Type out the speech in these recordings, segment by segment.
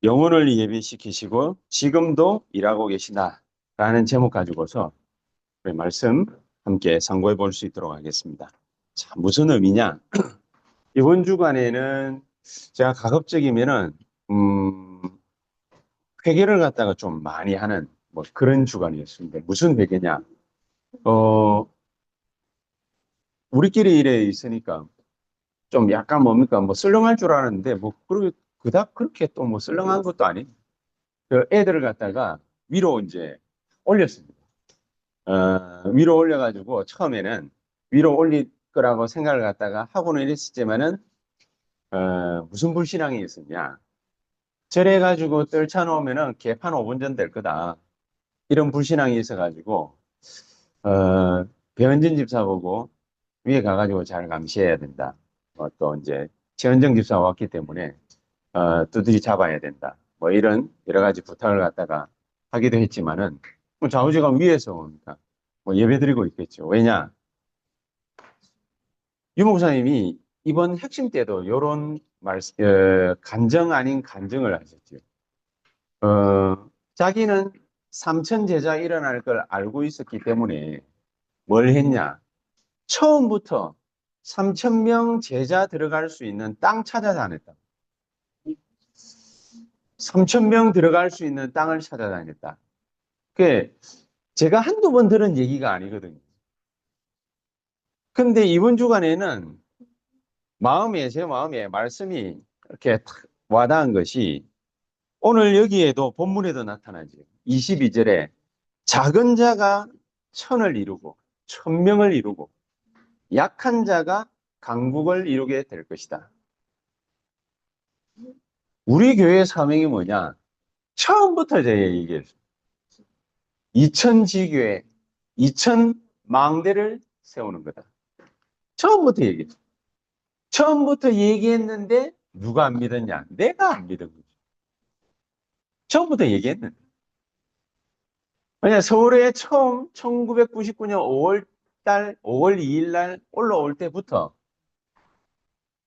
영혼을 예비시키시고 지금도 일하고 계시다라는 제목 가지고서 우리 말씀 함께 상고해 볼 수 있도록 하겠습니다. 자, 무슨 의미냐? 이번 주간에는 제가 가급적이면은 음, 회개를 갖다가 좀 많이 하는 뭐 그런 주간이었습니다. 무슨 회개냐? 어, 우리끼리 이래 있으니까 좀 약간 뭡니까? 뭐 썰렁할 줄 알았는데 뭐 그닥 그렇게 또 뭐 썰렁한 것도 아니에요. 그 애들을 갖다가 위로 이제 올렸습니다. 위로 올려가지고 처음에는 위로 올릴 거라고 생각을 갖다가 하고는 이랬었지만은 무슨 불신앙이 있었냐. 저래가지고 떨쳐놓으면은 개판 5분 전 될 거다. 이런 불신앙이 있어가지고 배현진 집사 보고 위에 가가지고 잘 감시해야 된다. 또 이제 최은정 집사가 왔기 때문에 두드리 잡아야 된다. 뭐 이런 여러 가지 부탁을 갖다가 하기도 했지만은 뭐 좌우지간 위에서 옵니까? 뭐 예배드리고 있겠죠. 왜냐? 유 목사님이 이번 핵심 때도 이런 간정 아닌 간증을 하셨죠. 자기는 삼천 제자 일어날 걸 알고 있었기 때문에 뭘 했냐? 처음부터 3천 명 제자 들어갈 수 있는 땅 찾아다녔다. 3천 명 들어갈 수 있는 땅을 찾아다녔다. 그 제가 한두 번 들은 얘기가 아니거든요. 근데 이번 주간에는 제 마음에 말씀이 이렇게 탁 와닿은 것이 오늘 여기에도 본문에도 나타나죠. 22절에 작은 자가 천을 이루고 천명을 이루고 약한 자가 강국을 이루게 될 것이다. 우리 교회의 사명이 뭐냐? 처음부터 제가 얘기했어요. 2000지교회, 2000망대를 세우는 거다. 처음부터 얘기했어요. 처음부터 얘기했는데 누가 안 믿었냐? 내가 안 믿은 거죠. 처음부터 얘기했는데. 왜냐, 서울에 처음 1999년 5월 2일 날 올라올 때부터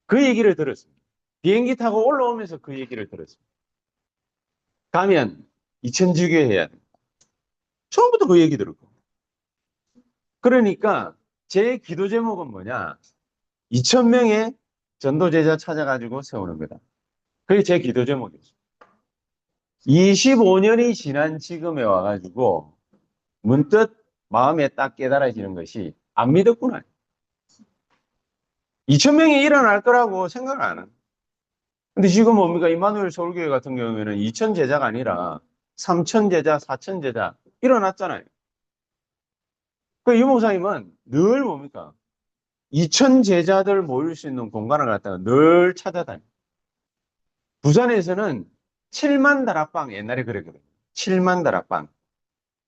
그 얘기를 들었습니다. 비행기 타고 올라오면서 그 얘기를 들었습니다. 가면 2000지교회 해야 돼. 처음부터 그 얘기 들었고. 그러니까 제 기도 제목은 뭐냐? 2000명의 전도제자 찾아가지고 세우는 거다. 그게 제 기도 제목이었어요. 25년이 지난 지금에 와가지고 문득 마음에 딱 깨달아지는 것이 안 믿었구나. 2000명이 일어날 거라고 생각을 안 하는. 근데 지금 뭡니까? 임마누엘 서울교회 같은 경우에는 2000 제자가 아니라 3000 제자, 4000 제자 일어났잖아요. 그 유목사님은 늘 뭡니까? 2000 제자들 모일 수 있는 공간을 갖다가 늘 찾아다녀요. 부산에서는 7만 다락방 옛날에 그랬거든요. 7만 다락방.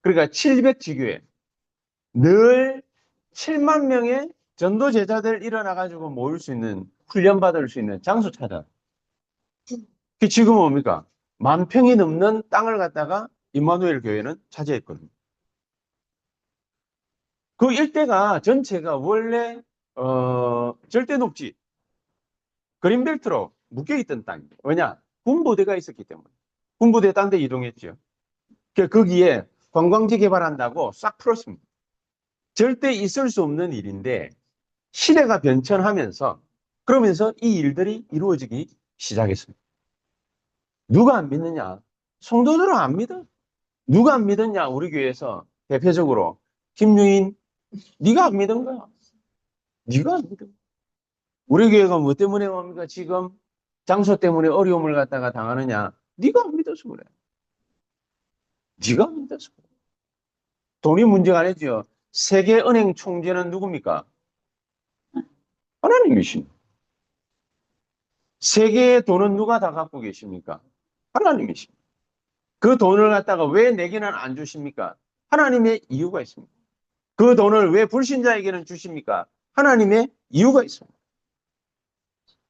그러니까 700지교회. 늘 7만 명의 전도 제자들 일어나가지고 모일 수 있는 훈련받을 수 있는 장소 찾아. 그 지금 뭡니까? 10,000평이 넘는 땅을 갖다가 임마누엘 교회는 차지했거든요. 그 일대가 전체가 원래 절대 녹지 그린벨트로 묶여있던 땅입니다. 왜냐? 군부대가 있었기 때문에. 군부대 딴 데 이동했죠. 거기에 관광지 개발한다고 싹 풀었습니다. 절대 있을 수 없는 일인데 시대가 변천하면서 그러면서 이 일들이 이루어지기 시작했습니다. 누가 안 믿느냐? 성도들은 안 믿어. 누가 안 믿었냐? 우리 교회에서 대표적으로 김유인, 네가 안 믿은 거야. 네가 안 믿어. 우리 교회가 뭐 때문에 뭡니까? 지금 장소 때문에 어려움을 갖다가 당하느냐? 네가 안 믿어서 그래. 네가 안 믿어서 그래. 돈이 문제가 아니죠. 세계은행 총재는 누굽니까? 하나님이십니다. 세계의 돈은 누가 다 갖고 계십니까? 하나님이십니다. 그 돈을 갖다가 왜 내게는 안 주십니까? 하나님의 이유가 있습니다. 그 돈을 왜 불신자에게는 주십니까? 하나님의 이유가 있습니다.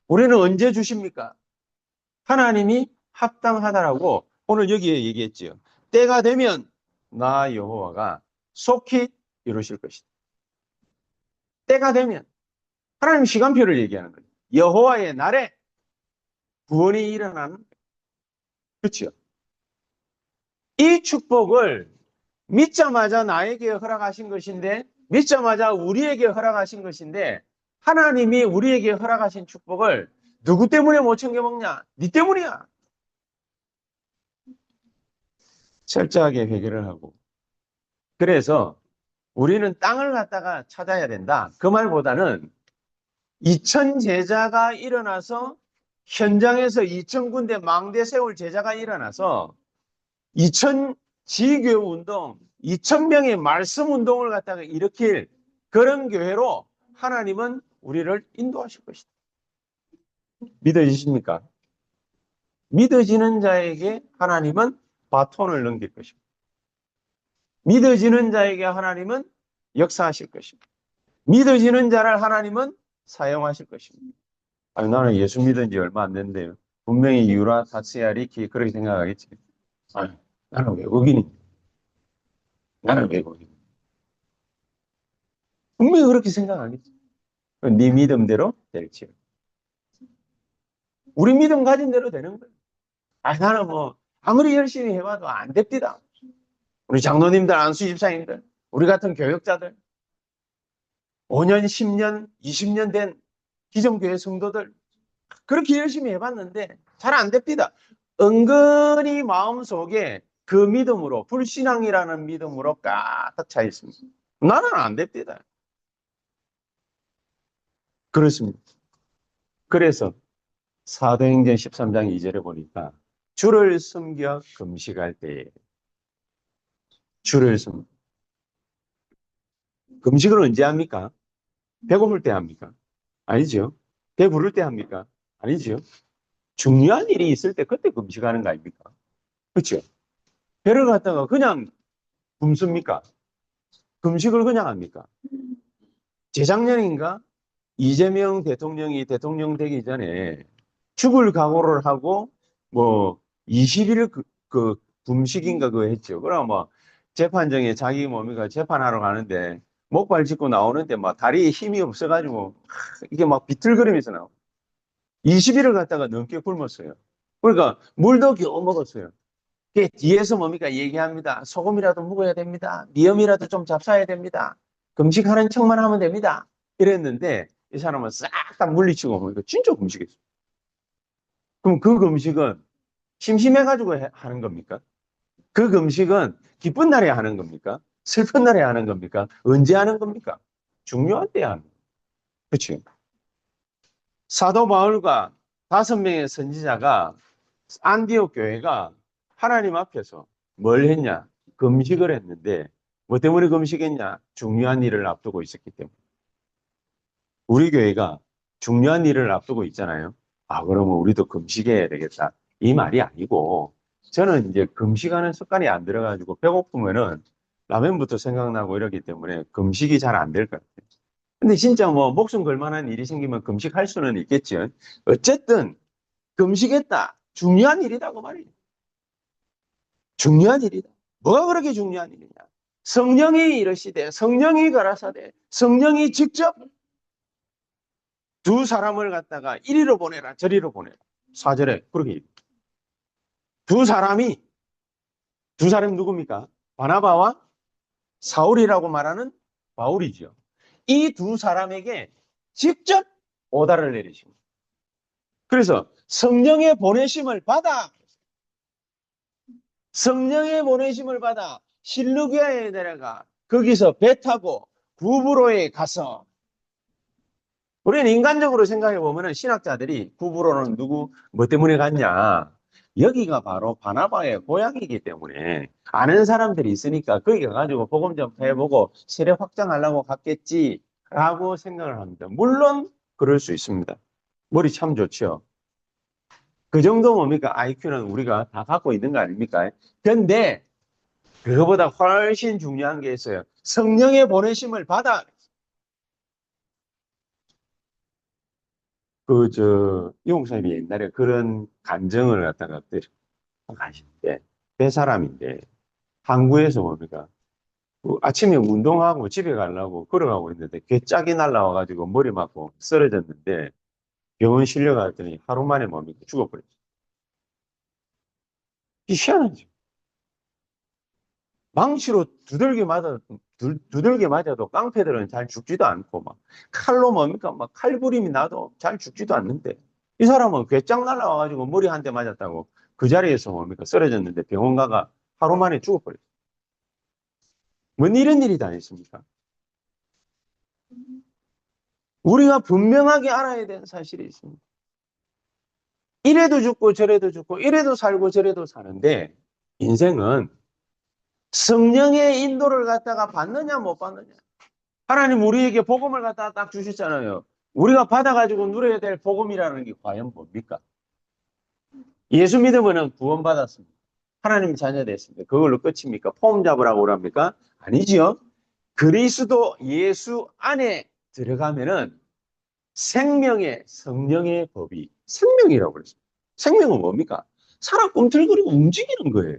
우리는 언제 주십니까? 하나님이 합당하다라고 오늘 여기에 얘기했지요. 때가 되면 나 여호와가 속히 이루실 것이다. 때가 되면 하나님 시간표를 얘기하는 거예요. 여호와의 날에 구원이 일어나는 거예요. 그렇죠? 이 축복을 믿자마자 나에게 허락하신 것인데, 믿자마자 우리에게 허락하신 것인데, 하나님이 우리에게 허락하신 축복을 누구 때문에 못 챙겨먹냐? 네 때문이야. 철저하게 회개를 하고. 그래서 우리는 땅을 갖다가 찾아야 된다. 그 말보다는 2000 제자가 일어나서 현장에서 2000군데 망대 세울 제자가 일어나서 2000 지교회 운동, 2000명의 말씀 운동을 갖다가 일으킬 그런 교회로 하나님은 우리를 인도하실 것이다. 믿어지십니까? 믿어지는 자에게 하나님은 바톤을 넘길 것입니다. 믿어지는 자에게 하나님은 역사하실 것입니다. 믿어지는 자를 하나님은 사용하실 것입니다. 아니, 나는 예수 믿은 지 얼마 안 됐는데요. 분명히 유라, 다스야, 리키 그렇게 생각하겠지. 아니, 나는 외국인이. 나는 외국인. 분명히 그렇게 생각하겠지. 네 믿음대로 될지요. 우리 믿음 가진 대로 되는 거예요. 아, 나는 뭐 아무리 열심히 해봐도 안 됩니다. 우리 장로님들, 안수 집사님들, 우리 같은 교역자들, 5년, 10년, 20년 된 기존교회 성도들 그렇게 열심히 해봤는데 잘 안 됩니다. 은근히 마음속에 그 믿음으로, 불신앙이라는 믿음으로 가득 차 있습니다. 나는 안 됩니다. 그렇습니다. 그래서 사도행전 13장 2절에 보니까 주를 섬겨 금식할 때에 주를 섬 금식을 언제 합니까? 배고플 때 합니까? 아니죠. 배부를 때 합니까? 아니죠. 중요한 일이 있을 때 그때 금식하는 거 아닙니까? 그렇죠. 배를 갖다가 그냥 굶습니까? 금식을 그냥 합니까? 재작년인가? 이재명 대통령이 대통령 되기 전에 죽을 각오를 하고 뭐 20일 그 금식인가 그거 했죠. 그럼 뭐 재판정에 자기 몸이가 재판하러 가는데 목발 짚고 나오는데 막 다리에 힘이 없어가지고 이게 막 비틀거리면서 나오. 20일을 갖다가 넘게 굶었어요. 그러니까 물도 겨우 먹었어요. 그게 뒤에서 뭡니까 얘기합니다. 소금이라도 묵어야 됩니다. 미염이라도 좀 잡숴야 됩니다. 금식하는 척만 하면 됩니다. 이랬는데 이 사람은 싹 다 물리치고 보니까 진짜 금식했어요. 그럼 그 금식은 심심해가지고 하는 겁니까? 그 금식은 기쁜 날에 하는 겁니까? 슬픈 날에 하는 겁니까? 언제 하는 겁니까? 중요한 때에 하는 겁니다. 그렇죠? 사도 바울과 5명의 선지자가 안디옥 교회가 하나님 앞에서 뭘 했냐? 금식을 했는데 뭐 때문에 금식했냐? 중요한 일을 앞두고 있었기 때문에. 우리 교회가 중요한 일을 앞두고 있잖아요. 아, 그러면 우리도 금식해야 되겠다. 이 말이 아니고 저는 이제 금식하는 습관이 안 들어가지고 배고프면은 라면부터 생각나고 이러기 때문에 금식이 잘 안 될 것 같아요. 근데 진짜 뭐 목숨 걸 만한 일이 생기면 금식할 수는 있겠죠. 어쨌든 금식했다. 중요한 일이다 그 말이에요. 중요한 일이다. 뭐가 그렇게 중요한 일이냐? 성령이 이르시되 성령이 가라사대 성령이 직접 두 사람을 갖다가 이리로 보내라 저리로 보내라. 4절에 그렇게 얘기해요. 두 사람이 두 사람이 누굽니까? 바나바와 사울이라고 말하는 바울이죠. 이 두 사람에게 직접 오다를 내리십니다. 그래서 성령의 보내심을 받아 성령의 보내심을 받아 실루기아에 내려가 거기서 배 타고 구브로에 가서 우리는 인간적으로 생각해 보면 신학자들이 구브로는 누구 뭐 때문에 갔냐? 여기가 바로 바나바의 고향이기 때문에 아는 사람들이 있으니까 거기 가가지고 복음 좀 해보고 세례 확장하려고 갔겠지라고 생각을 합니다. 물론 그럴 수 있습니다. 머리 참 좋죠. 그 정도 뭡니까? IQ는 우리가 다 갖고 있는 거 아닙니까? 근데 그거보다 훨씬 중요한 게 있어요. 성령의 보내심을 받아 이홍사님이 옛날에 그런 간증을 갖다가 가시는데, 배 사람인데, 항구에서 뭡니까? 아침에 운동하고 집에 가려고 걸어가고 있는데, 괴짝이 날라와가지고 머리 맞고 쓰러졌는데, 병원 실려갔더니 하루 만에 뭡니까? 죽어버렸어요. 희한하죠. 망치로 두들겨 맞아도 깡패들은 잘 죽지도 않고, 막, 칼로 뭡니까? 막 칼부림이 나도 잘 죽지도 않는데, 이 사람은 괴짝 날라와가지고 머리 한 대 맞았다고 그 자리에서 뭡니까? 쓰러졌는데 병원 가가 하루 만에 죽어버렸어요. 뭔 이런 일이 다 있습니까? 우리가 분명하게 알아야 되는 사실이 있습니다. 이래도 죽고 저래도 죽고, 이래도 살고 저래도 사는데, 인생은 성령의 인도를 갖다가 받느냐 못 받느냐. 하나님 우리에게 복음을 갖다가 딱 주셨잖아요. 우리가 받아가지고 누려야 될 복음이라는 게 과연 뭡니까? 예수 믿으면 구원받았습니다. 하나님 자녀 됐습니다. 그걸로 끝입니까? 폼 잡으라고 그럽니까? 아니지요. 그리스도 예수 안에 들어가면은 생명의 성령의 법이 생명이라고 그랬어요. 생명은 뭡니까? 살아 꿈틀거리고 움직이는 거예요.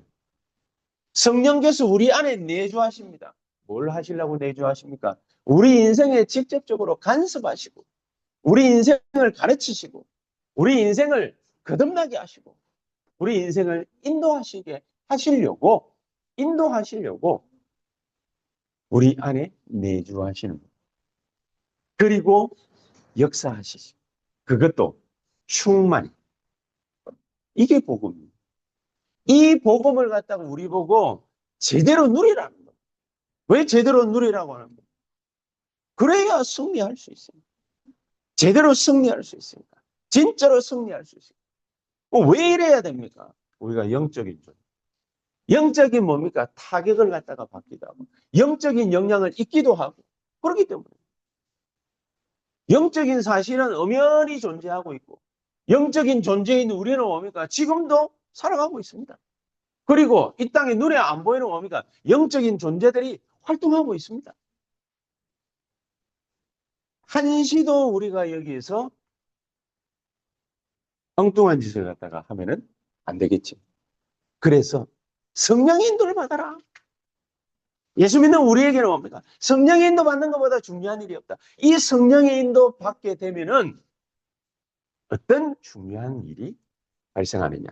성령께서 우리 안에 내주하십니다. 뭘 하시려고 내주하십니까? 우리 인생에 직접적으로 간섭하시고, 우리 인생을 가르치시고, 우리 인생을 거듭나게 하시고, 우리 인생을 인도하시려고 우리 안에 내주하시는 것. 그리고 역사하시죠. 그것도 충만히. 이게 복음입니다. 이 복음을 갖다가 우리 보고 제대로 누리라는 거예요. 왜 제대로 누리라고 하는 거예요? 그래야 승리할 수 있습니다. 제대로 승리할 수 있습니다. 진짜로 승리할 수 있습니다. 왜 이래야 됩니까? 우리가 영적인 존재. 영적인 뭡니까? 타격을 갖다가 받기도 하고, 영적인 영향을 잊기도 하고, 그렇기 때문에. 영적인 사실은 엄연히 존재하고 있고, 영적인 존재인 우리는 뭡니까? 지금도 살아가고 있습니다. 그리고 이 땅에 눈에 안 보이는 뭡니까? 영적인 존재들이 활동하고 있습니다. 한시도 우리가 여기에서 엉뚱한 짓을 갖다가 하면은 안 되겠지. 그래서 성령의 인도를 받아라. 예수 믿는 우리에게는 뭡니까? 성령의 인도 받는 것보다 중요한 일이 없다. 이 성령의 인도 받게 되면은 어떤 중요한 일이 발생하느냐?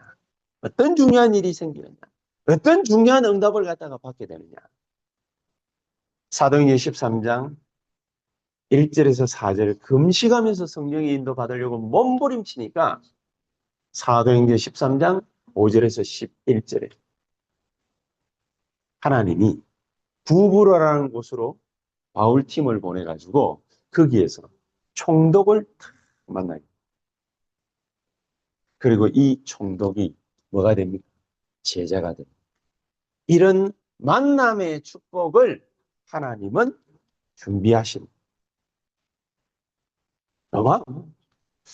어떤 중요한 일이 생기느냐? 어떤 중요한 응답을 갖다가 받게 되느냐? 사도행전 13장 1절에서 4절 금식하면서 성령의 인도 받으려고 몸부림치니까 사도행전 13장 5절에서 11절에 하나님이 부브라라는 곳으로 바울팀을 보내가지고 거기에서 총독을 만나요. 그리고 이 총독이 뭐가 됩니까? 제자가 됩니다. 이런 만남의 축복을 하나님은 준비하십니다.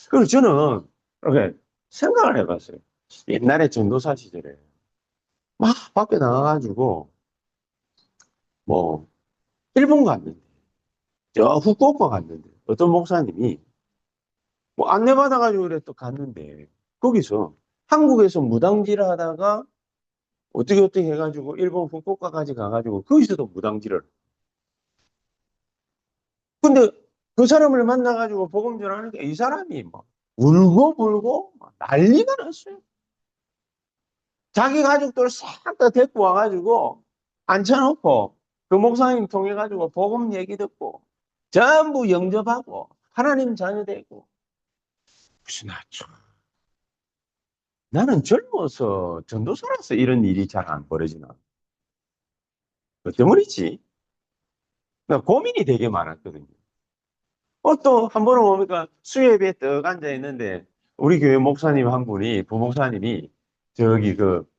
그래서 저는 이렇게 생각을 해봤어요. 옛날에 전도사 시절에 막 밖에 나가가지고 뭐 일본 갔는데 저 후쿠오카 갔는데 어떤 목사님이 뭐 안내받아가지고 그래 또 갔는데 거기서 한국에서 무당질 하다가 어떻게 해가지고 일본 후쿠오카까지 가가지고 거기서도 무당질을. 근데 그 사람을 만나가지고 복음 전하니까 이 사람이 막 울고 불고 막 난리가 났어요. 자기 가족들 싹 다 데리고 와가지고 앉혀놓고 그 목사님 통해가지고 복음 얘기 듣고 전부 영접하고 하나님 자녀 되고. 무슨 나는 젊어서 전도사라서 이런 일이 잘 안 벌어지나. 뭐 때문이지? 나 고민이 되게 많았거든요. 또 한 번은 뭡니까? 수협에 떡 앉아 있는데 우리 교회 목사님 한 분이 부목사님이 저기 그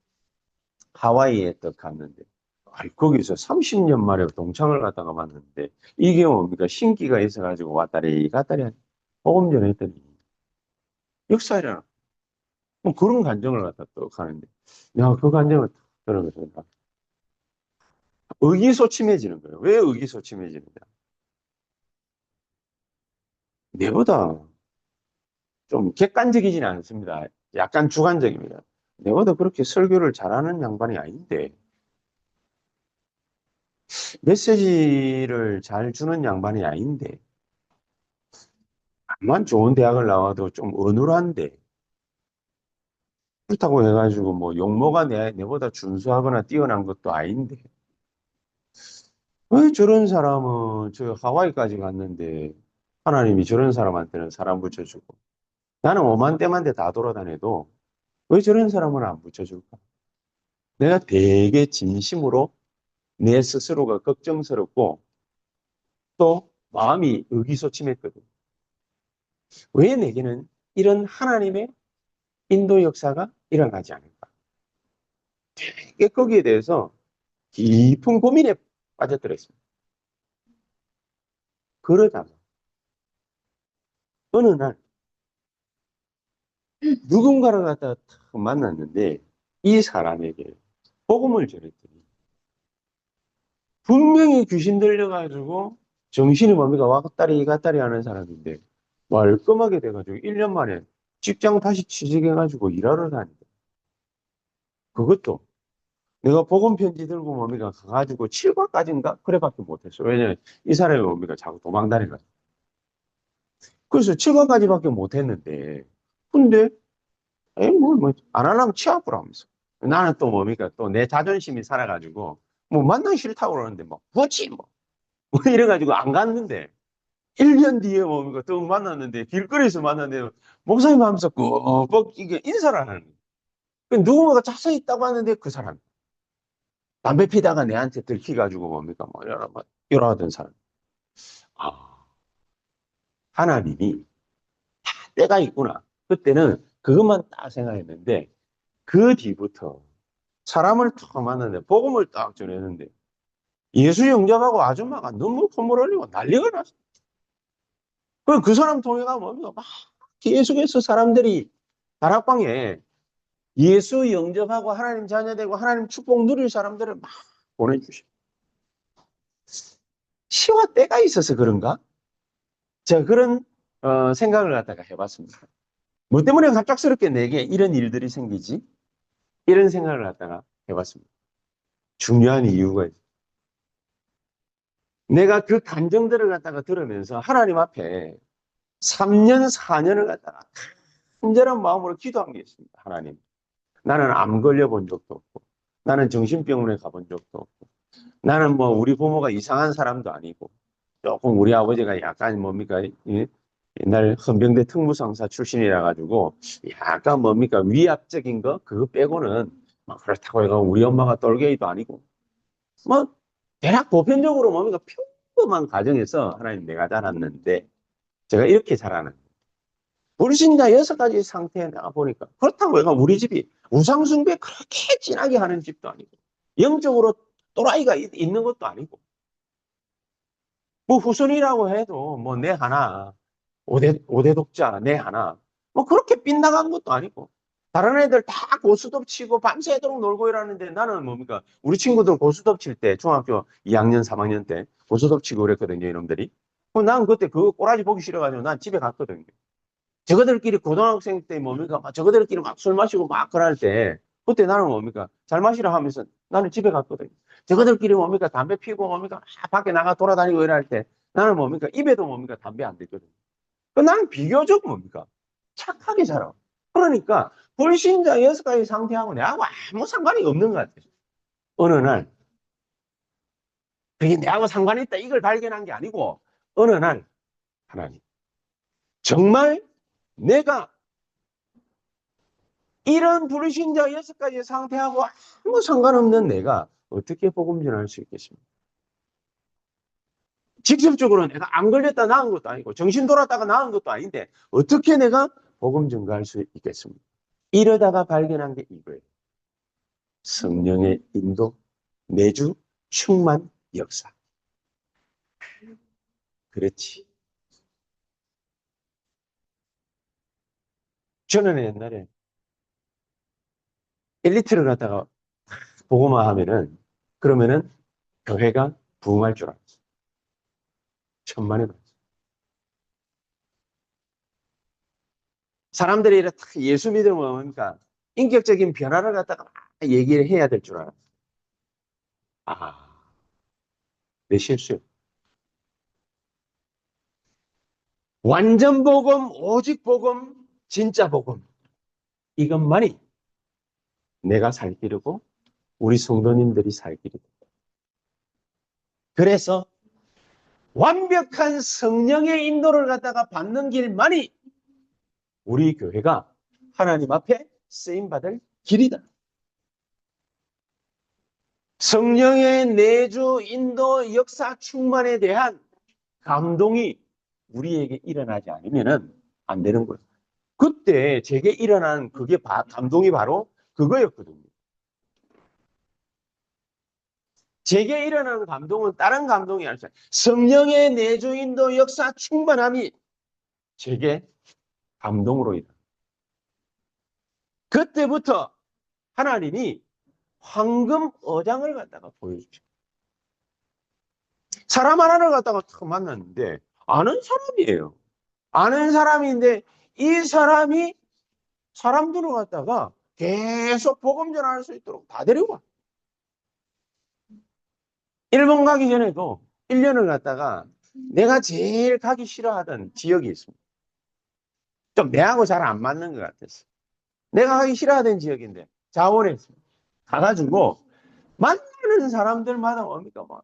하와이에 떡 갔는데 거기서 30년 만에 동창을 갖다가 만났는데 이게 뭡니까? 신기가 있어가지고 왔다리 갔다리 복음 전했더니 역사이라 뭐 그런 감정을 갖다 떡 하는데 내가 그 감정을 들어보니까 의기소침해지는 거예요. 왜 의기소침해지느냐? 내보다 좀 객관적이지는 않습니다. 약간 주관적입니다. 내보다 그렇게 설교를 잘하는 양반이 아닌데, 메시지를 잘 주는 양반이 아닌데, 암만 좋은 대학을 나와도 좀 어눌한데, 그렇다고 해가지고 뭐 용모가 내보다 준수하거나 뛰어난 것도 아닌데 왜 저런 사람은 저 하와이까지 갔는데 하나님이 저런 사람한테는 사람 붙여주고 나는 오만 대만 대 다 돌아다녀도 왜 저런 사람은 안 붙여줄까? 내가 되게 진심으로 내 스스로가 걱정스럽고 또 마음이 의기소침했거든. 왜 내게는 이런 하나님의 인도 역사가 일어나지 않을까? 되게 거기에 대해서 깊은 고민에 빠져들었습니다. 그러다가 어느 날 누군가를 갖다가 탁 만났는데 이 사람에게 복음을 전했더니 분명히 귀신 들려가지고 정신이 뭡니까 왔다리 갔다리 하는 사람인데 말끔하게 돼가지고 1년 만에 직장 다시 취직해가지고 일하러 다닌다. 그것도 내가 복음 편지 들고 뭡니까 가가지고 7과까지인가 그래밖에 못했어. 왜냐면 이 사람이 뭡니까 자꾸 도망다니거든. 그래서 7과까지밖에 못했는데 근데 에이 안 하려면 취업을 하면서 나는 또 뭡니까 또 내 자존심이 살아가지고 뭐 만나기 싫다고 그러는데 뭐 뭐지 뭐 이래가지고 안 갔는데 1년 뒤에 뭡니까 또 만났는데 길거리에서 만났는데 목사님 하면서 꼭 이게 인사를 하는 거예요. 그 누군가가 자세히 있다고 하는데 그 사람 담배 피다가 내한테 들키가지고 뭡니까 뭐 여러 하던 사람. 아, 하나님이 때가 있구나. 그때는 그것만 딱 생각했는데 그 뒤부터 사람을 탁 만났는데 복음을 딱 전했는데 예수 영접하고 아줌마가 너무 콧물 흘리고 난리가 났어. 그 사람 통해가 뭡니까 막 계속해서 사람들이 다락방에 예수 영접하고 하나님 자녀 되고 하나님 축복 누릴 사람들을 막 보내주셔. 시와 때가 있어서 그런가? 제가 그런 생각을 갖다가 해봤습니다. 뭐 때문에 갑작스럽게 내게 이런 일들이 생기지? 이런 생각을 갖다가 해봤습니다. 중요한 이유가 있어요. 내가 그 감정들을 갖다가 들으면서 하나님 앞에 3년, 4년을 갖다가 간절한 마음으로 기도한 게 있습니다. 하나님. 나는 암 걸려본 적도 없고, 나는 정신병원에 가본 적도 없고, 나는 뭐 우리 부모가 이상한 사람도 아니고, 조금 우리 아버지가 약간 뭡니까, 옛날 헌병대 특무상사 출신이라 가지고, 약간 뭡니까, 위압적인 거? 그거 빼고는, 막 그렇다고 해서 우리 엄마가 똘개이도 아니고, 뭐, 대략 보편적으로 뭡니까, 평범한 가정에서 하나님 내가 자랐는데, 제가 이렇게 자라는 불신자 6가지 상태에 나가 보니까 그렇다고 해가 우리 집이 우상숭배 그렇게 진하게 하는 집도 아니고 영적으로 또라이가 있는 것도 아니고 뭐 후손이라고 해도 뭐 내 하나 5대 독자 내 하나 뭐 그렇게 빗나간 것도 아니고 다른 애들 다 고스톱 치고 밤새도록 놀고 이러는데 나는 뭡니까 우리 친구들 고스톱 칠 때 중학교 2학년 3학년 때 고스톱 치고 그랬거든요 이놈들이 난 그때 그 꼬라지 보기 싫어가지고 난 집에 갔거든요. 저거들끼리 고등학생 때 뭡니까? 저거들끼리 막 술 마시고 막 그럴 때, 그때 나는 뭡니까? 잘 마시라 하면서 나는 집에 갔거든요. 저거들끼리 뭡니까? 담배 피고 뭡니까? 밖에 나가 돌아다니고 이럴 때 나는 뭡니까? 입에도 뭡니까? 담배 안 대거든요. 나는 비교적 뭡니까? 착하게 살아. 그러니까 불신자 6가지 상태하고 내하고 아무 상관이 없는 것 같아요. 어느 날, 그게 내하고 상관이 있다 이걸 발견한 게 아니고, 어느 날, 하나님, 정말 내가 이런 불신자 6가지 상태하고 아무 상관없는 내가 어떻게 복음 전할 수 있겠습니까? 직접적으로 내가 안 걸렸다 나은 것도 아니고 정신 돌았다가 나은 것도 아닌데 어떻게 내가 복음 전가할 수 있겠습니까? 이러다가 발견한 게 이거예요. 성령의 인도, 내주, 충만, 역사. 그렇지. 저는 옛날에 엘리트를 갖다가 보고만 하면은 그러면은 교회가 부흥할 줄 알았어. 천만에 만 사람들이 이렇게 예수 믿으면 뭡니까? 인격적인 변화를 갖다가 막 얘기를 해야 될 줄 알았어. 아, 내 실수. 완전 복음, 오직 복음, 진짜 복음. 이것만이 내가 살 길이고 우리 성도님들이 살 길이다. 그래서 완벽한 성령의 인도를 갖다가 받는 길만이 우리 교회가 하나님 앞에 쓰임받을 길이다. 성령의 내주, 인도, 역사, 충만에 대한 감동이 우리에게 일어나지 않으면 안 되는 거예요. 그때 제게 일어난 그게 감동이 바로 그거였거든요. 제게 일어나는 감동은 다른 감동이 아니라 성령의 내주, 인도, 역사, 충만함이 제게 감동으로 일어나. 그때부터 하나님이 황금 어장을 갖다가 보여주죠. 사람 하나를 갖다가 탁 만났는데 아는 사람이에요. 아는 사람인데 이 사람이 사람들을 갖다가 계속 복음 전할 수 있도록 다 데려와. 일본 가기 전에도 1년을 갔다가 내가 제일 가기 싫어하던 지역이 있습니다. 좀 내하고 잘 안 맞는 것 같았어. 내가 가기 싫어하던 지역인데 자원에 가가지고 만나는 사람들마다 뭡니까 뭐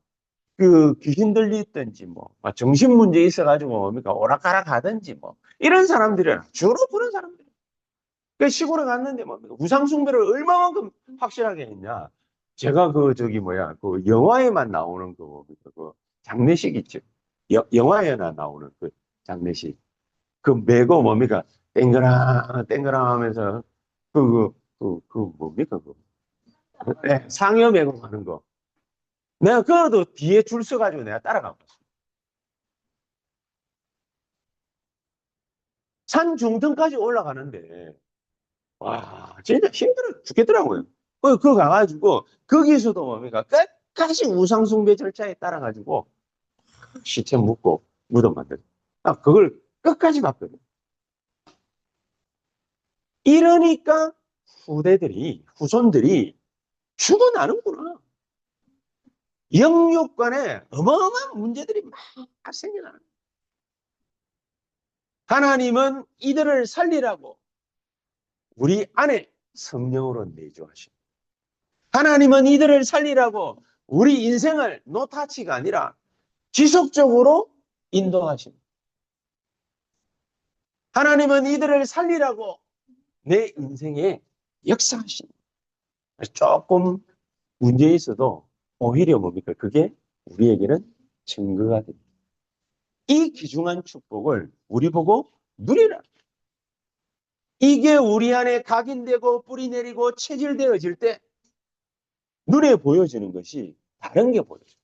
그 귀신 들리든지 뭐 정신 문제 있어가지고 뭡니까 오락가락 하든지 뭐 이런 사람들이야 주로 그런 사람들. 그 시골에 갔는데 뭡니까 우상 숭배를 얼마만큼 확실하게 했냐. 제가 그 저기 뭐야 그 영화에만 나오는 그 뭡니까 그 장례식 있죠. 영화에나 나오는 그 장례식. 그 메고 뭡니까 땡그랑 땡그랑 하면서 그 뭡니까 그 네, 상여 메고 가는 거. 내가 그래도 뒤에 줄 서가지고 내가 따라가고 있어. 산 중턱까지 올라가는데 와 진짜 힘들어 죽겠더라고요. 그거 가가지고 거기서도 뭡니까 끝까지 우상숭배 절차에 따라가지고 시체 묻고 무덤 만들어. 그걸 끝까지 봤거든. 이러니까 후손들이 죽어나는구나. 영육간에 어마어마한 문제들이 막 생겨나는 거예요. 하나님은 이들을 살리라고 우리 안에 성령으로 내주하십니다. 하나님은 이들을 살리라고 우리 인생을 노타치가 아니라 지속적으로 인도하십니다. 하나님은 이들을 살리라고 내 인생에 역사하십니다. 조금 문제 있어도 오히려 뭡니까? 그게 우리에게는 증거가 됩니다. 이 귀중한 축복을 우리 보고 누리라. 이게 우리 안에 각인되고 뿌리 내리고 체질되어질 때 눈에 보여지는 것이 다른 게 보여져요.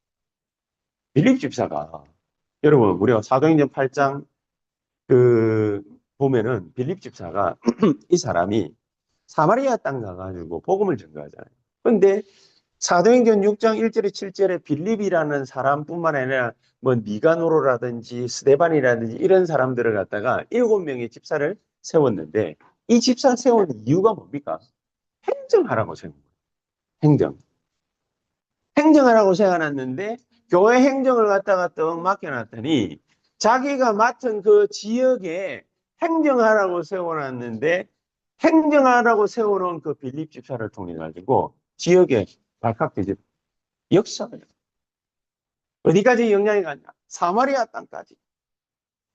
빌립 집사가 여러분 우리가 사도행전 8장 보면은 빌립 집사가 이 사람이 사마리아 땅 가가지고 복음을 전가하잖아요. 그런데 사도행전 6장 1절에 7절에 빌립이라는 사람뿐만 아니라 뭐 니가노로라든지 스데반이라든지 이런 사람들을 갖다가 7명의 집사를 세웠는데 이 집사 세운 이유가 뭡니까? 행정하라고 세운 거예요. 행정하라고 세워놨는데 교회 행정을 갖다가 떡 맡겨놨더니 자기가 맡은 그 지역에 행정하라고 세워놨는데 행정하라고 세워놓은 그 빌립 집사를 통해 가지고 지역에 발칵 뒤집 역사를 어디까지 영향이 갔냐? 사마리아 땅까지.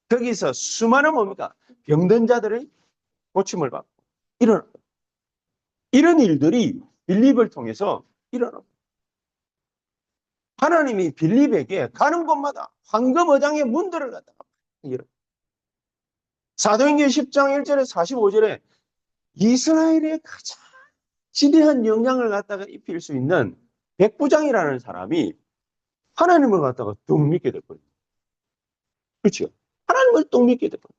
거기서 수많은 뭡니까? 병든 자들의 고침을 받고 일어나. 이런 일들이 빌립을 통해서 일어나. 하나님이 빌립에게 가는 곳마다 황금 어장의 문들을 갖다가 열어. 사도행전 10장 1절에 45절에 이스라엘의 가장 지대한 영향을 갖다가 입힐 수 있는 백부장이라는 사람이 하나님을 갖다가 뚝 믿게 됐거든요. 그렇죠? 하나님을 뚝 믿게 됐거든요.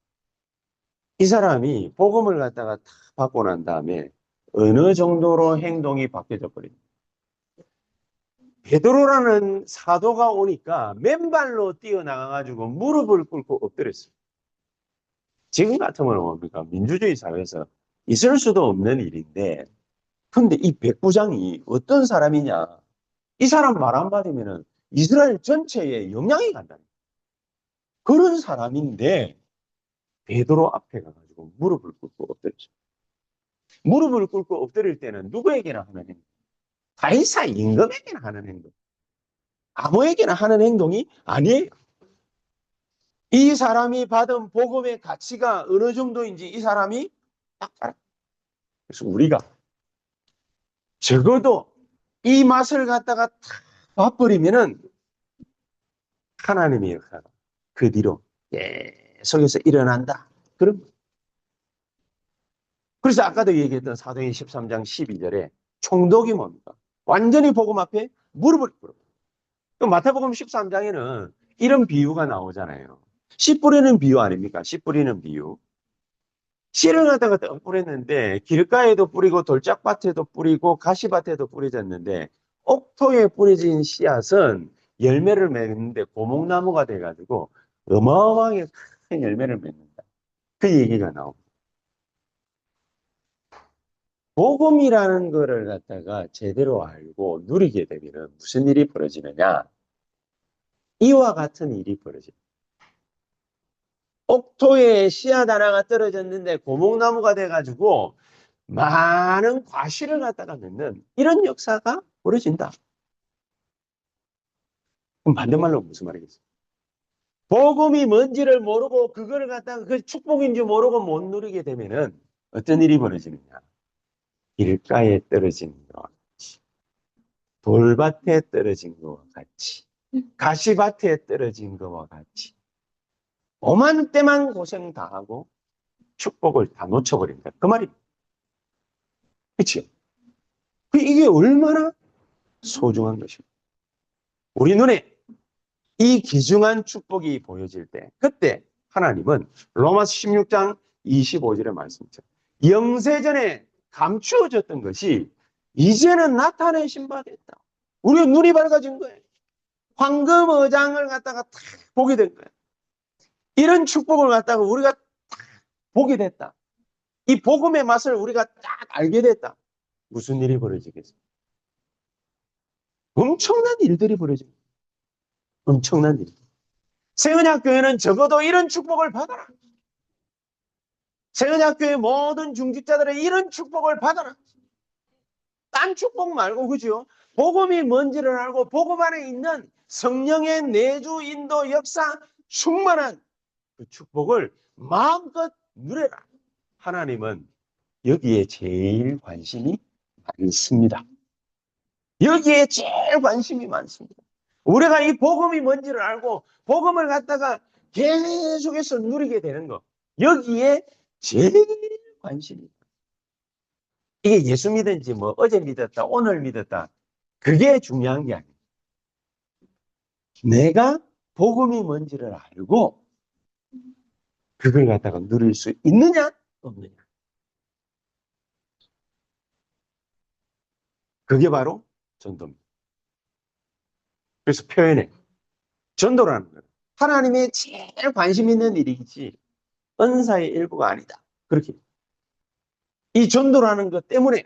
이 사람이 복음을 갖다가 다 받고 난 다음에 어느 정도로 행동이 바뀌어져 버립니다. 베드로라는 사도가 오니까 맨발로 뛰어나가가지고 무릎을 꿇고 엎드렸어요. 지금 같으면 뭡니까? 민주주의 사회에서 있을 수도 없는 일인데, 근데 이 백부장이 어떤 사람이냐? 이 사람 말 한마디면은 이스라엘 전체에 영향이 간다는 그런 사람인데, 베드로 앞에 가가지고 무릎을 꿇고 엎드렸어요. 무릎을 꿇고 엎드릴 때는 누구에게나 하는 행동. 다이사 임금에게나 하는 행동. 아무에게나 하는 행동이 아니에요. 이 사람이 받은 복음의 가치가 어느 정도인지 이 사람이 딱 알아. 그래서 우리가 적어도 이 맛을 갖다가 다 봐버리면은 하나님의 역사가 그 뒤로 계속해서 일어난다. 그럼 그래서 아까도 얘기했던 사도행 13장 12절에 총독이 뭡니까? 완전히 복음 앞에 무릎을 꿇어. 마태복음 13장에는 이런 비유가 나오잖아요. 씨 뿌리는 비유 아닙니까? 씨 뿌리는 비유. 씨를 갖다가 뿌렸는데 길가에도 뿌리고 돌짝밭에도 뿌리고 가시밭에도 뿌려졌는데 옥토에 뿌려진 씨앗은 열매를 맺는데 고목나무가 돼가지고 어마어마하게 큰 열매를 맺는다. 그 얘기가 나옵니다. 복음이라는 거를 갖다가 제대로 알고 누리게 되면 무슨 일이 벌어지느냐? 이와 같은 일이 벌어집니다. 옥토에 씨앗 하나가 떨어졌는데 고목나무가 돼가지고 많은 과실을 갖다가 맺는 이런 역사가 벌어진다. 그럼 반대말로 무슨 말이겠어요? 복음이 뭔지를 모르고 그걸 갖다가 그 축복인지 모르고 못 누리게 되면은 어떤 일이 벌어지느냐? 길가에 떨어진 것과 같이, 돌밭에 떨어진 것과 같이, 가시밭에 떨어진 것과 같이 오만 때만 고생 다 하고 축복을 다 놓쳐버린다. 그 말입니다. 그렇죠? 이게 얼마나 소중한 것입니다. 우리 눈에 이 귀중한 축복이 보여질 때 그때 하나님은 로마서 16장 25절의 말씀이죠. 영세전에 감추어졌던 것이 이제는 나타내신 바 됐다. 우리의 눈이 밝아진 거예요. 황금 어장을 갖다가 탁 보게 된 거예요. 이런 축복을 갖다가 우리가 딱 보게 됐다. 이 복음의 맛을 우리가 딱 알게 됐다. 무슨 일이 벌어지겠어요? 엄청난 일들이 벌어집니다. 엄청난 일. 세은학교에는 적어도 이런 축복을 받아라. 세은학교의 모든 중직자들의 이런 축복을 받아라. 딴 축복 말고, 그죠? 복음이 뭔지를 알고 복음 안에 있는 성령의 내주, 인도, 역사 충만한 그 축복을 마음껏 누려라. 하나님은 여기에 제일 관심이 많습니다. 여기에 제일 관심이 많습니다. 우리가 이 복음이 뭔지를 알고 복음을 갖다가 계속해서 누리게 되는 거. 여기에 제일 관심이. 이게 예수 믿은지 뭐 어제 믿었다, 오늘 믿었다. 그게 중요한 게 아니에요. 내가 복음이 뭔지를 알고 그걸 갖다가 누릴 수 있느냐, 없느냐. 그게 바로 전도입니다. 그래서 표현해. 전도라는 건 하나님의 제일 관심 있는 일이지 은사의 일부가 아니다. 그렇게. 이 전도라는 것 때문에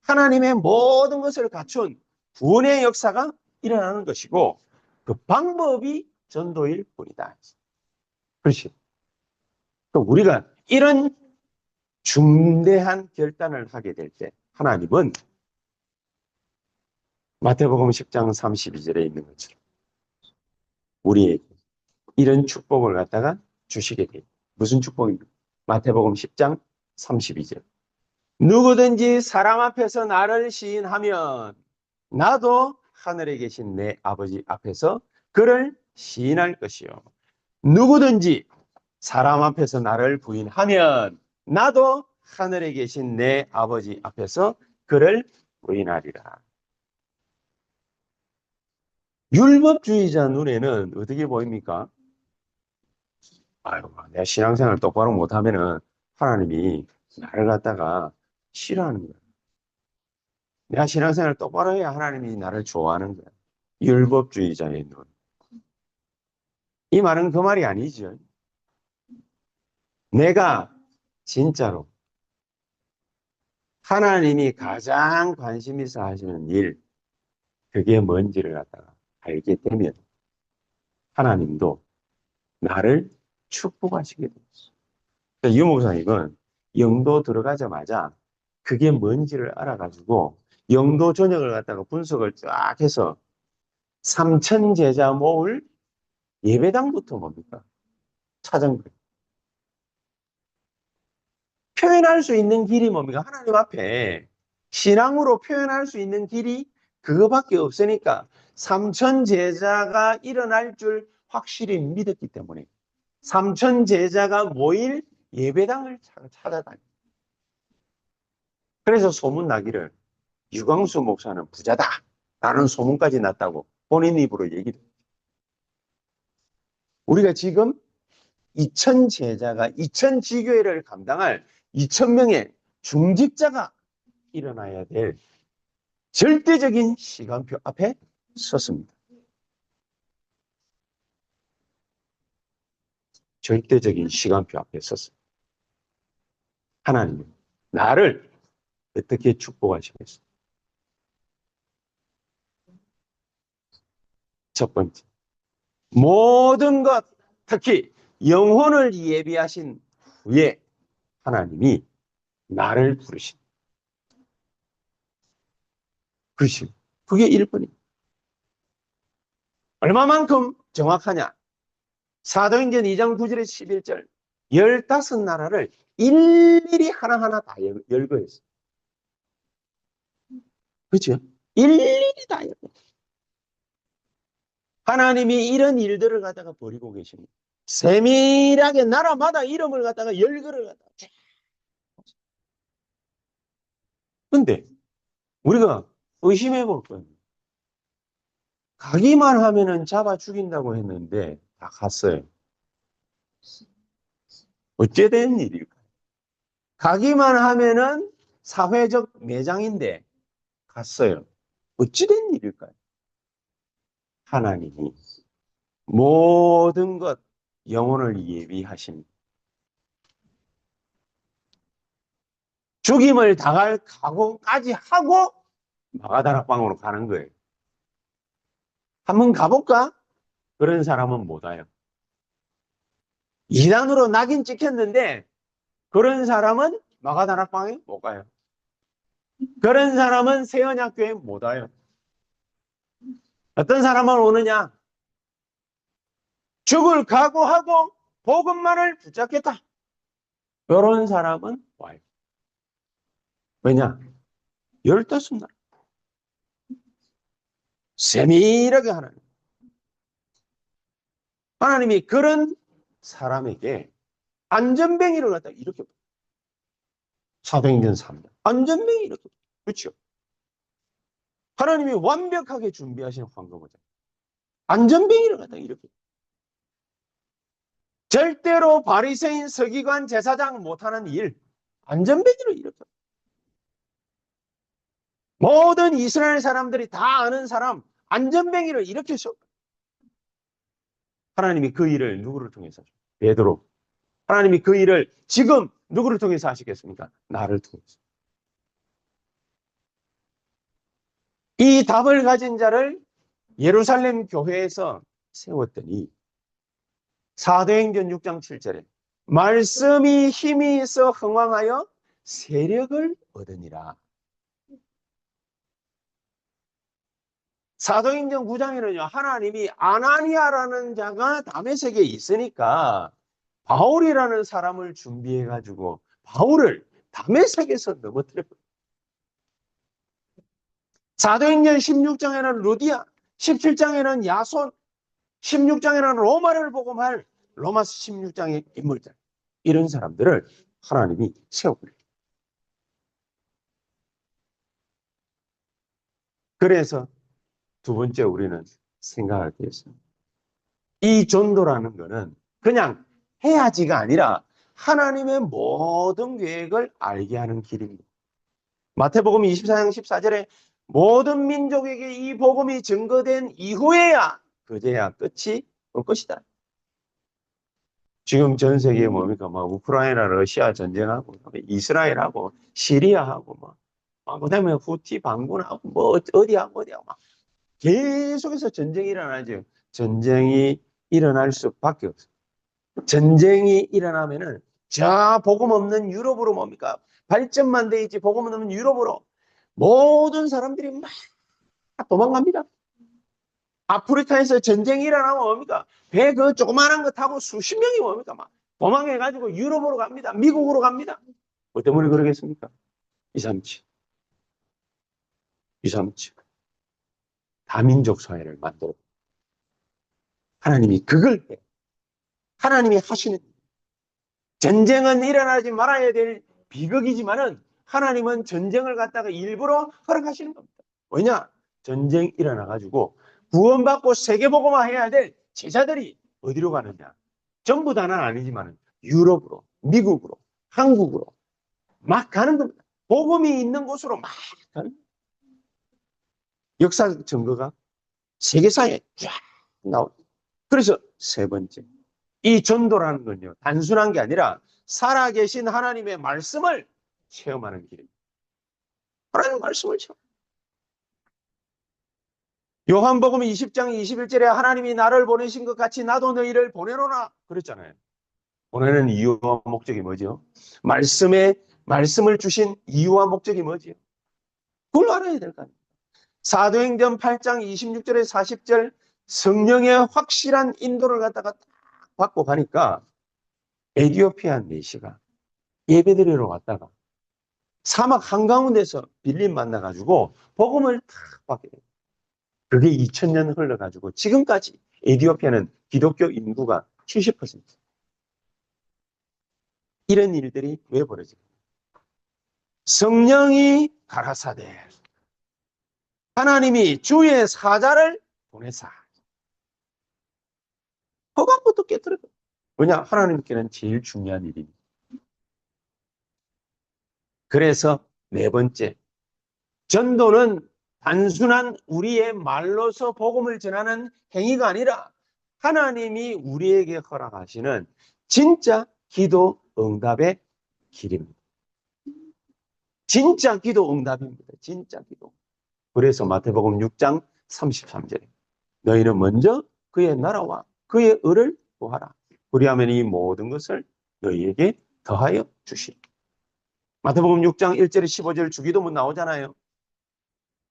하나님의 모든 것을 갖춘 구원의 역사가 일어나는 것이고 그 방법이 전도일 뿐이다. 그렇지. 우리가 이런 중대한 결단을 하게 될 때 하나님은 마태복음 10장 32절에 있는 것처럼 우리에게 이런 축복을 갖다가 주시게 돼요. 무슨 축복입니까? 마태복음 10장 32절. 누구든지 사람 앞에서 나를 시인하면 나도 하늘에 계신 내 아버지 앞에서 그를 시인할 것이요. 누구든지 사람 앞에서 나를 부인하면 나도 하늘에 계신 내 아버지 앞에서 그를 부인하리라. 율법주의자 눈에는 어떻게 보입니까? 아유, 내가 신앙생활 똑바로 못하면은 하나님이 나를 갖다가 싫어하는 거야. 내가 신앙생활 똑바로 해야 하나님이 나를 좋아하는 거야. 율법주의자의 눈. 이 말은 그 말이 아니죠. 내가 진짜로 하나님이 가장 관심 있어 하시는 일, 그게 뭔지를 갖다가 알게 되면 하나님도 나를 축복하시게 됩니다. 유 목사님은 영도 들어가자마자 그게 뭔지를 알아가지고 영도 전역을 갖다가 분석을 쫙 해서 삼천 제자 모을 예배당부터 뭡니까? 찾은 거예요. 표현할 수 있는 길이 뭡니까? 하나님 앞에 신앙으로 표현할 수 있는 길이 그거밖에 없으니까 삼천 제자가 일어날 줄 확실히 믿었기 때문에 삼천 제자가 모일 예배당을 찾아다니. 그래서 소문나기를 유광수 목사는 부자다 라는 소문까지 났다고 본인 입으로 얘기를. 우리가 지금 2천 제자가 2천 지교회를 감당할 2천 명의 중직자가 일어나야 될 절대적인 시간표 앞에 섰습니다. 절대적인 시간표 앞에 섰습니다. 하나님은 나를 어떻게 축복하시겠어요? 첫 번째, 모든 것, 특히 영혼을 예비하신 후에 하나님이 나를 부르십니다. 그렇죠. 그게 1번입니다. 얼마만큼 정확하냐? 사도행전 2장 9절에 11절 15나라를 일일이 하나하나 다 열거했어요. 그렇죠? 일일이 다 열거했어요. 하나님이 이런 일들을 갖다가 벌이고 계십니다. 세밀하게 나라마다 이름을 갖다가 열거를 갖다가. 근데 우리가 의심해 볼 거예요. 가기만 하면은 잡아 죽인다고 했는데 다 갔어요. 어째 된 일일까요? 가기만 하면은 사회적 매장인데 갔어요. 어찌 된 일일까요? 하나님이 모든 것 영혼을 예비하십니다. 죽임을 당할 각오까지 하고 마가다락방으로 가는 거예요. 한번 가볼까? 그런 사람은 못 와요. 이단으로 낙인 찍혔는데 그런 사람은 마가다락방에 못 가요. 그런 사람은 세언약교에 못 와요. 어떤 사람은 오느냐? 죽을 각오하고 복음만을 붙잡겠다. 이런 사람은 와요. 왜냐? 15날. 세밀하게 하나님이 그런 사람에게 안전뱅이를 갖다 이렇게 사도행전 3장 안전뱅이 이렇게 그렇죠. 하나님이 완벽하게 준비하신 황금어장 안전뱅이를 갖다 이렇게 절대로 바리새인 서기관 제사장 못하는 일 안전뱅이를 이렇게 모든 이스라엘 사람들이 다 아는 사람 안전뱅이를 이렇게 써. 하나님이 그 일을 누구를 통해서 하죠? 베드로. 하나님이 그 일을 지금 누구를 통해서 하시겠습니까? 나를 통해서. 이 답을 가진 자를 예루살렘 교회에서 세웠더니 사도행전 6장 7절에 말씀이 힘이 있어 흥왕하여 세력을 얻으니라. 사도행전 9장에는요 하나님이 아나니아라는 자가 다메섹에 있으니까 바울이라는 사람을 준비해 가지고 바울을 다메섹에서 넘어뜨렸거든요. 사도행전 16장에는 루디아, 17장에는 야손, 16장에는 로마를 복음할 로마서 16장의 인물들 이런 사람들을 하나님이 세워버려요. 그래서 두 번째 우리는 생각할 게 있습니다. 이 전도라는 거는 그냥 해야지가 아니라 하나님의 모든 계획을 알게 하는 길입니다. 마태복음 24장 14절에 모든 민족에게 이 복음이 증거된 이후에야 그제야 끝이 올 것이다. 지금 전 세계에 뭡니까? 막 우크라이나, 러시아 전쟁하고, 이스라엘하고, 시리아하고, 그다음에 후티 반군하고, 어디하고, 막 계속해서 전쟁이 일어나죠. 전쟁이 일어날 수밖에 없어요. 전쟁이 일어나면은 저 복음 없는 유럽으로 뭡니까? 발전만 돼 있지 복음은 없는 유럽으로 모든 사람들이 막 도망갑니다. 아프리카에서 전쟁이 일어나면 뭡니까? 배 그 조그마한 거 타고 수십 명이 뭡니까? 막 도망해가지고 유럽으로 갑니다. 미국으로 갑니다. 뭐 때문에 그러겠습니까? 237. 237. 다민족 사회를 만들어. 하나님이 그걸 해. 하나님이 하시는 전쟁은 일어나지 말아야 될 비극이지만은 하나님은 전쟁을 갖다가 일부러 허락하시는 겁니다. 왜냐? 전쟁 일어나가지고 구원받고 세계복음화 해야 될 제자들이 어디로 가느냐? 전부 다는 아니지만 유럽으로, 미국으로, 한국으로 막 가는 겁니다. 복음이 있는 곳으로 막 가는 겁니다. 역사 증거가 세계사에 쫙 나옵니다. 그래서 세 번째, 이 전도라는 건요, 단순한 게 아니라 살아계신 하나님의 말씀을 체험하는 길입니다. 하나님의 말씀을 체험. 요한복음 20장 21절에 하나님이 나를 보내신 것 같이 나도 너희를 보내노라 그랬잖아요. 보내는 이유와 목적이 뭐죠? 말씀을 주신 이유와 목적이 뭐죠? 그걸 알아야 될 거 아니에요. 사도행전 8장 26절에 40절 성령의 확실한 인도를 갖다가 딱 받고 가니까 에티오피아 내시가 예배드리러 왔다가 사막 한가운데서 빌림 만나가지고 복음을 탁 받게 돼요. 그게 2000년 흘러가지고 지금까지 에티오피아는 기독교 인구가 70%. 이런 일들이 왜 벌어집니까? 성령이 가라사대 하나님이 주의 사자를 보내사 허각부터 깨뜨려요. 왜냐? 하나님께는 제일 중요한 일입니다. 그래서 네 번째, 전도는 단순한 우리의 말로서 복음을 전하는 행위가 아니라 하나님이 우리에게 허락하시는 진짜 기도 응답의 길입니다. 진짜 기도 응답입니다. 진짜 기도. 그래서 마태복음 6장 33절에 너희는 먼저 그의 나라와 그의 의를 구하라. 그리하면 이 모든 것을 너희에게 더하여 주시리. 마태복음 6장 1절에 15절 주기도문 나오잖아요.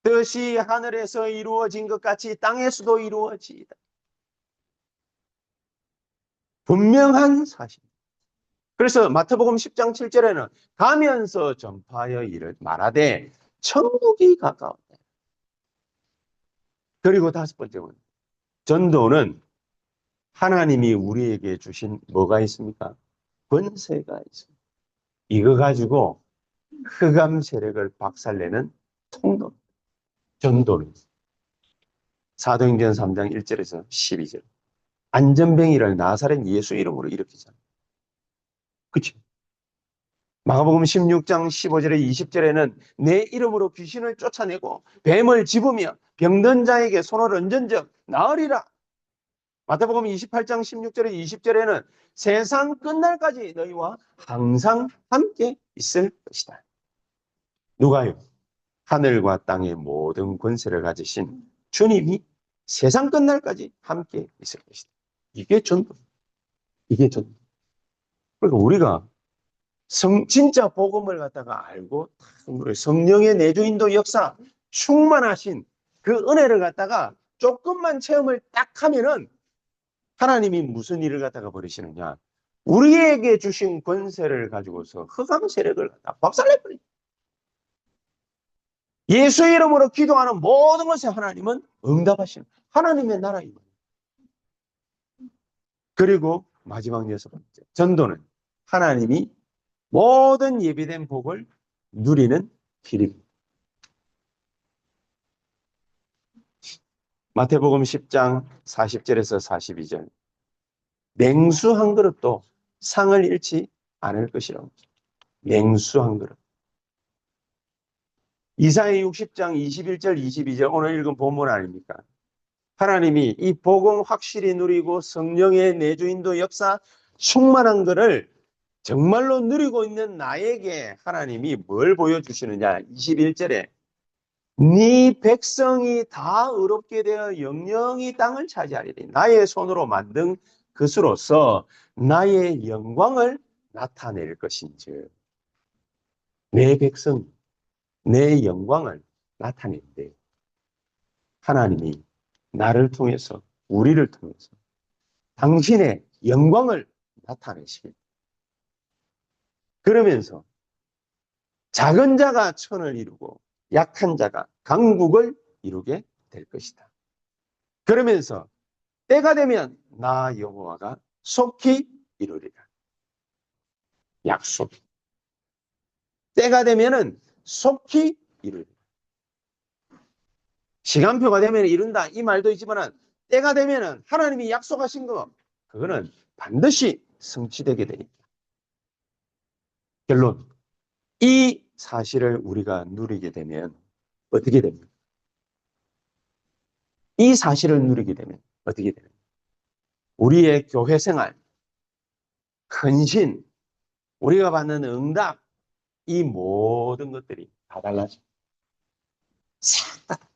뜻이 하늘에서 이루어진 것 같이 땅에서도 이루어지이다. 분명한 사실. 그래서 마태복음 10장 7절에는 가면서 전파하여 이를 말하되 천국이 가까웠다. 그리고 다섯 번째는 전도는 하나님이 우리에게 주신 뭐가 있습니까? 권세가 있습니다. 이거 가지고 흑암 세력을 박살내는 통로. 전도는 사도행전 3장 1절에서 12절 안전뱅이를 나사렛 예수 이름으로 일으키잖아요. 그렇죠? 마가복음 16장 15절에 20절에는 내 이름으로 귀신을 쫓아내고 뱀을 집으며 병든 자에게 손을 얹은 적 나으리라. 마태복음 28장 16절에 20절에는 세상 끝날까지 너희와 항상 함께 있을 것이다. 누가요? 하늘과 땅의 모든 권세를 가지신 주님이 세상 끝날까지 함께 있을 것이다. 이게 전도. 이게 전도. 그러니까 우리가 진짜 복음을 갖다가 알고 성령의 내주인도 역사 충만하신 그 은혜를 갖다가 조금만 체험을 딱 하면은 하나님이 무슨 일을 갖다가 벌이시느냐? 우리에게 주신 권세를 가지고서 흑암 세력을 갖다 박살내버립니다. 예수 이름으로 기도하는 모든 것에 하나님은 응답하시는 하나님의 나라입니다. 그리고 마지막 여섯 번째, 전도는 하나님이 모든 예비된 복을 누리는 길입니다. 마태복음 10장 40절에서 42절 맹수 한 그릇도 상을 잃지 않을 것이라고. 맹수 한 그릇. 이사야 60장 21절 22절 오늘 읽은 본문 아닙니까? 하나님이 이 복음 확실히 누리고 성령의 내주인도 역사 충만한 것을 정말로 누리고 있는 나에게 하나님이 뭘 보여주시느냐? 21절에 네 백성이 다 의롭게 되어 영영이 땅을 차지하리니 나의 손으로 만든 것으로서 나의 영광을 나타낼 것인지. 내 백성, 내 영광을 나타내는데 하나님이 나를 통해서, 우리를 통해서 당신의 영광을 나타내시길. 그러면서 작은 자가 천을 이루고 약한 자가 강국을 이루게 될 것이다. 그러면서 때가 되면 나 여호와가 속히 이루리라. 약속. 때가 되면은 속히 이루리라. 시간표가 되면 이룬다 이 말도 있지만 때가 되면은 하나님이 약속하신 거 그거는 반드시 성취되게 되니까. 결론. 이 사실을 우리가 누리게 되면 어떻게 됩니까? 이 사실을 누리게 되면 어떻게 됩니까? 우리의 교회 생활, 헌신, 우리가 받는 응답, 이 모든 것들이 다 달라져. 싹 다.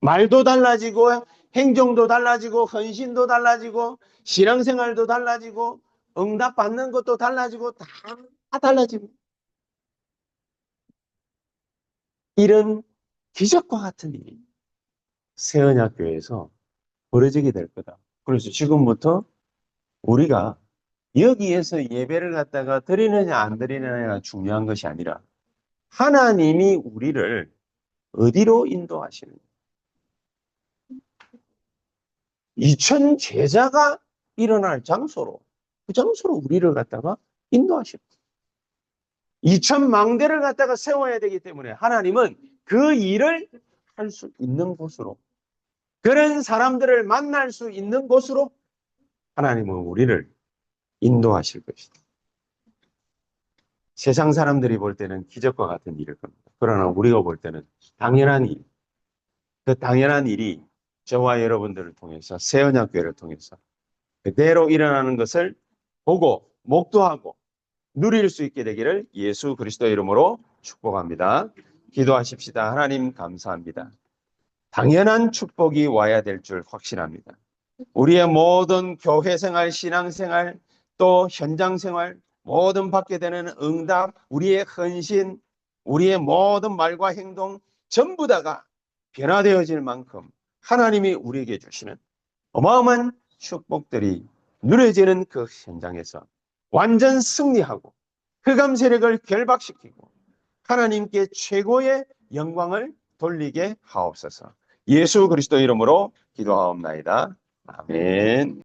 말도 달라지고, 행동도 달라지고, 헌신도 달라지고, 신앙생활도 달라지고, 응답 받는 것도 달라지고, 다 달라지고. 이런 기적과 같은 일이 새언약교회에서 벌어지게 될 거다. 그래서 지금부터 우리가 여기에서 예배를 갖다가 드리느냐 안 드리느냐가 중요한 것이 아니라 하나님이 우리를 어디로 인도하시느냐. 2000 제자가 일어날 장소로, 그 장소로 우리를 갖다가 인도하시는 거예요. 2000 망대를 갖다가 세워야 되기 때문에 하나님은 그 일을 할 수 있는 곳으로, 그런 사람들을 만날 수 있는 곳으로 하나님은 우리를 인도하실 것이다. 세상 사람들이 볼 때는 기적과 같은 일일 겁니다. 그러나 우리가 볼 때는 당연한 일, 그 당연한 일이 저와 여러분들을 통해서 새언약교회를 통해서 그대로 일어나는 것을 보고 목도하고 누릴 수 있게 되기를 예수 그리스도의 이름으로 축복합니다. 기도하십시다. 하나님 감사합니다. 당연한 축복이 와야 될 줄 확신합니다. 우리의 모든 교회 생활, 신앙 생활, 또 현장 생활, 모든 받게 되는 응답, 우리의 헌신, 우리의 모든 말과 행동 전부 다가 변화되어질 만큼 하나님이 우리에게 주시는 어마어마한 축복들이 누려지는 그 현장에서 완전 승리하고 흑암 세력을 결박시키고 하나님께 최고의 영광을 돌리게 하옵소서. 예수 그리스도 이름으로 기도하옵나이다. 아멘.